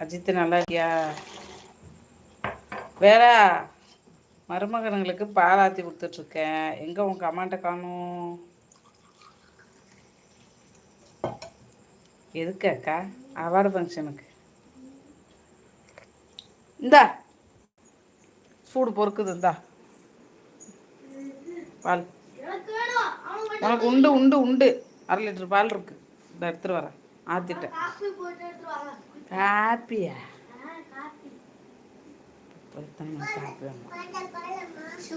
அஜித்து நல்லா இருக்கியா? வேறா மருமகனுங்களுக்கு பால் ஆற்றி கொடுத்துட்ருக்கேன். எங்கே உன் கமாண்ட்டை காணும்? எதுக்கு அக்கா? அவார்டு ஃபங்க்ஷனுக்கு. இந்தா சூடு பொறுக்குது. இந்தா பால் உனக்கு உண்டு உண்டு உண்டு. 1/2 லிட்டர் பால் இருக்கு. இந்த எடுத்துட்டு வரேன். ஆத்திட்டேன். காப்பியா?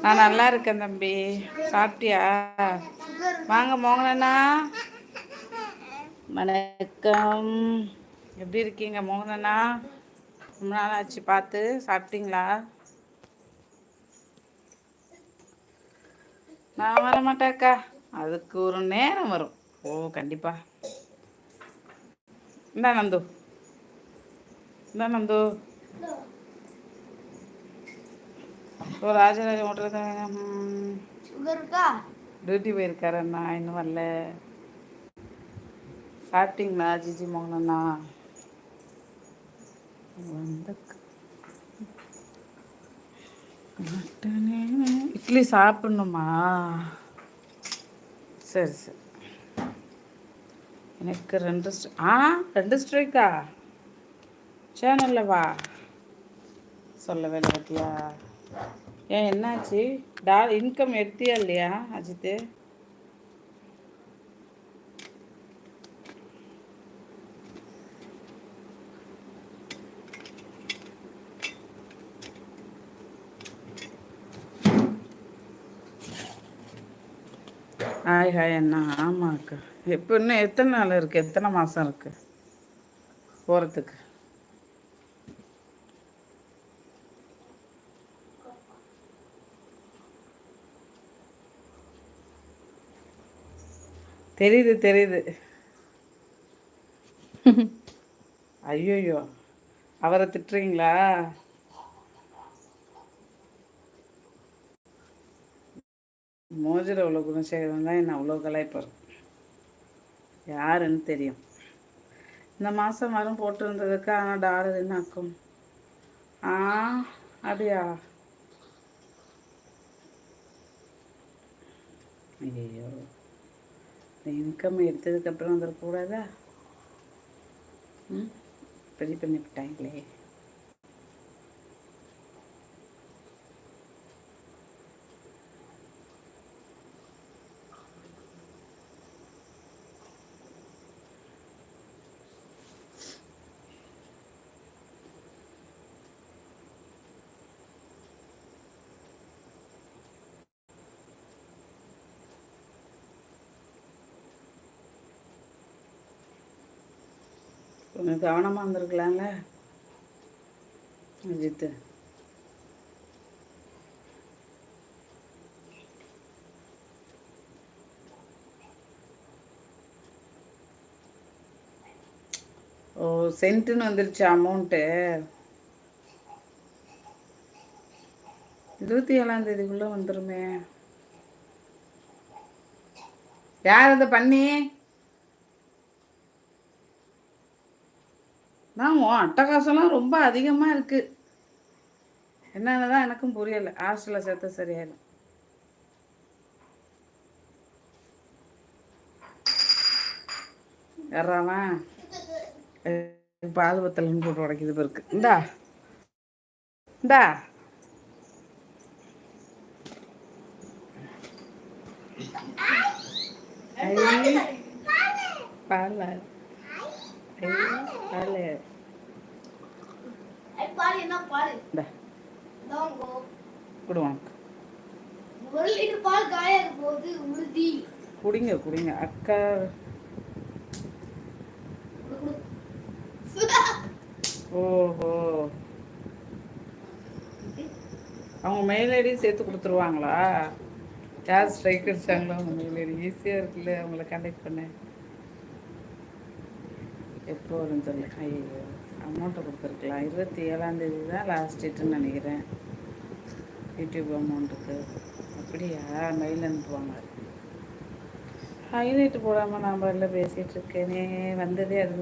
நான் நல்லா இருக்கேன் தம்பி. சாப்பிட்டியா? வாங்க மோகனண்ணா. வணக்கம். எப்படி இருக்கீங்க மோகனண்ணா? ரொம்ப நாள் ஆச்சு பார்த்து. சாப்பிட்டீங்களா? நான் வர மாட்டேக்கா. அதுக்கு ஒரு நேரம் வரும். ஓ கண்டிப்பா. இந்தா நந்து, இந்தா நந்து. ஓ ராஜராஜ ஹோட்டல் தான். டியூட்டி போயிருக்காரு அண்ணா, இன்னும் வரல. சாப்பிட்டீங்களா ஜிஜி மோகனண்ணா? இட்லி சாப்பிட்ணுமா? சரி சரி. எனக்கு 2 ஸ்ட்ரைக்கா சேனலில் வா. சொல்லவே இல்லை பத்தியா? ஏன் என்னாச்சு? இன்கம் எடுத்தியா இல்லையா அஜித்து? ஹாய் ஹாய் அண்ணா. ஆமாம் அக்கா. இப்போ இன்னும் எத்தனை நாள் இருக்குது? எத்தனை மாதம் இருக்குது போகிறதுக்கு? தெரியுது தெரியுது. ஐயோயோ, அவரை திட்டுறீங்களா? மோஜில் அவ்வளோ குணசேகரன் தான் என்ன அவ்வளோ கலாய்ப்பார். யாருன்னு தெரியும். இந்த மாதம் வரும் போட்டிருந்ததுக்கு. ஆனால் டாலர் என்ன ஆக்கும்? அப்படியா? ஐயோ, இந்த இன்கம் எடுத்ததுக்கப்புறம் வந்துடக்கூடாதா? இப்படி பண்ணிவிட்டாங்களே. கொஞ்சம் கவனமாக இருந்திருக்கலாம்ல அஜித்து. ஓ சென்ட்டுன்னு வந்துருச்சு அமௌண்ட்டு. 27ஆம் தேதிக்குள்ளே வந்துருமே. யார் அதை பண்ணி? நான் அட்டகாசம்லாம் ரொம்ப அதிகமாக இருக்குது. என்னன்னு தான் எனக்கும் புரியலை. ஹாஸ்டலில் சேர்த்த சரியாயிடும். யாராவன் பால் பத்தலன்னு போட்டு உடைக்கிது பிறகு. இந்தா இந்தா பால் குடிங்க குடிங்க அக்கா. ஓஹோ, அவங்க மெயில் ஐடி சேர்த்து கொடுத்துருவாங்களா? யார் ஸ்ட்ரைக் அடிச்சாங்களோ அவங்க மெயில் ஐடி. ஈஸியாக இருக்குல்ல அவங்கள கான்டாக்ட் பண்ண. எப்போ வரும்னு தெரியல. ஐயோ, அமௌண்ட்டை கொடுத்துருக்கலாம். 27ஆம் தேதி தான் லாஸ்ட் டேட்டுன்னு நினைக்கிறேன் யூடியூப் அமௌண்ட்டுக்கு. அப்படியா? மெயில் அனுப்புவாங்க. ஹைலைட்டு போடாமல் நான் பாட்டில் பேசிகிட்டு இருக்கேனே. வந்ததே அதுக்கு